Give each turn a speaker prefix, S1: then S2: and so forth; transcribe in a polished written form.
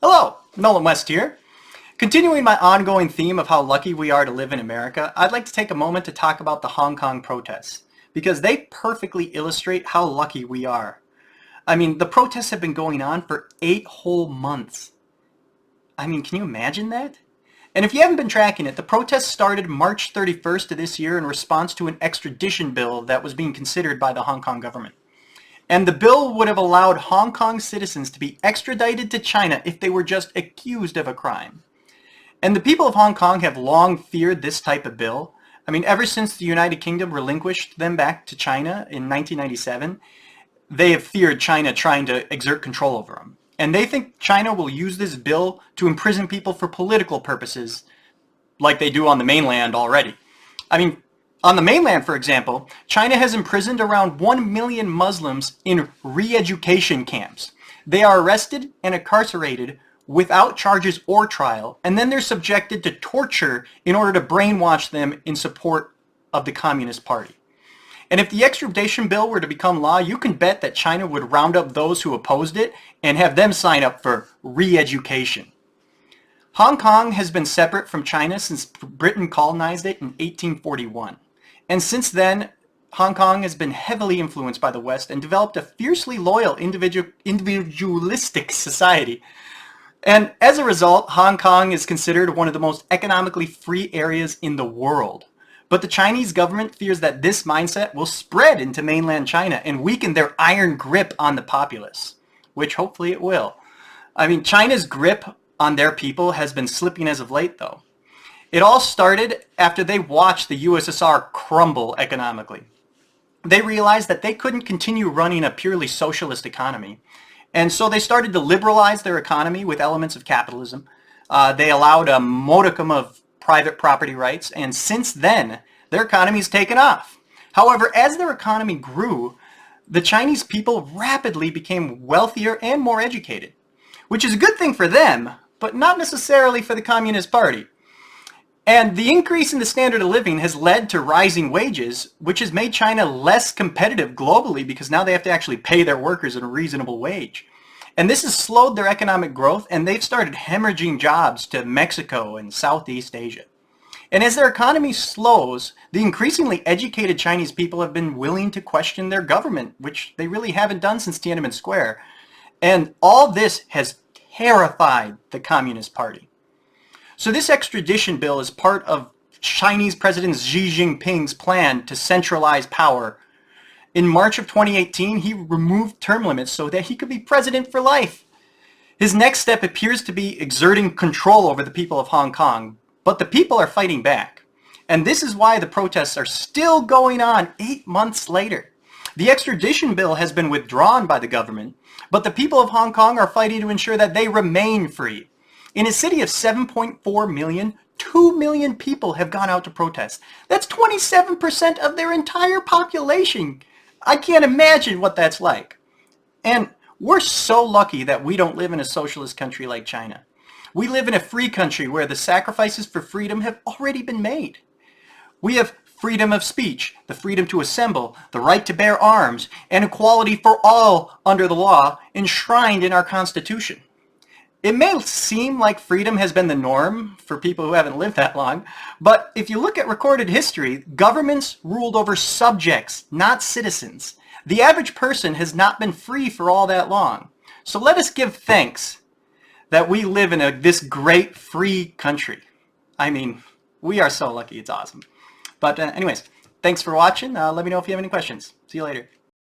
S1: Hello, Nolan West here. Continuing my ongoing theme of how lucky we are to live in America, I'd like to take a moment to talk about the Hong Kong protests, because they perfectly illustrate how lucky we are. I mean, the protests have been going on for 8 whole months. I mean, can you imagine that? And if you haven't been tracking it, the protests started March 31st of this year in response to an extradition bill that was being considered by the Hong Kong government. And the bill would have allowed Hong Kong citizens to be extradited to China if they were just accused of a crime. And the people of Hong Kong have long feared this type of bill. I mean, ever since the United Kingdom relinquished them back to China in 1997, they have feared China trying to exert control over them. And they think China will use this bill to imprison people for political purposes, like they do on the mainland already. I mean, on the mainland, for example, China has imprisoned around 1 million Muslims in re-education camps. They are arrested and incarcerated without charges or trial, and then they're subjected to torture in order to brainwash them in support of the Communist Party. And if the extradition bill were to become law, you can bet that China would round up those who opposed it and have them sign up for re-education. Hong Kong has been separate from China since Britain colonized it in 1841. And since then, Hong Kong has been heavily influenced by the West and developed a fiercely loyal individualistic society. And as a result, Hong Kong is considered one of the most economically free areas in the world. But the Chinese government fears that this mindset will spread into mainland China and weaken their iron grip on the populace, which hopefully it will. I mean, China's grip on their people has been slipping as of late, though. It all started after they watched the USSR crumble economically. They realized that they couldn't continue running a purely socialist economy. And so they started to liberalize their economy with elements of capitalism. They allowed a modicum of private property rights, and since then, their economy's taken off. However, as their economy grew, the Chinese people rapidly became wealthier and more educated, which is a good thing for them, but not necessarily for the Communist Party. And the increase in the standard of living has led to rising wages, which has made China less competitive globally because now they have to actually pay their workers a reasonable wage. And this has slowed their economic growth, and they've started hemorrhaging jobs to Mexico and Southeast Asia. And as their economy slows, the increasingly educated Chinese people have been willing to question their government, which they really haven't done since Tiananmen Square. And all this has terrified the Communist Party. So this extradition bill is part of Chinese President Xi Jinping's plan to centralize power. In March of 2018, he removed term limits so that he could be president for life. His next step appears to be exerting control over the people of Hong Kong, but the people are fighting back. And this is why the protests are still going on 8 months later. The extradition bill has been withdrawn by the government, but the people of Hong Kong are fighting to ensure that they remain free. In a city of 7.4 million, 2 million people have gone out to protest. That's 27% of their entire population. I can't imagine what that's like. And we're so lucky that we don't live in a socialist country like China. We live in a free country where the sacrifices for freedom have already been made. We have freedom of speech, the freedom to assemble, the right to bear arms, and equality for all under the law enshrined in our Constitution. It may seem like freedom has been the norm for people who haven't lived that long, but if you look at recorded history, governments ruled over subjects, not citizens. The average person has not been free for all that long. So let us give thanks that we live in this great free country. I mean, we are so lucky. It's awesome. But anyways, thanks for watching. Let me know if you have any questions. See you later.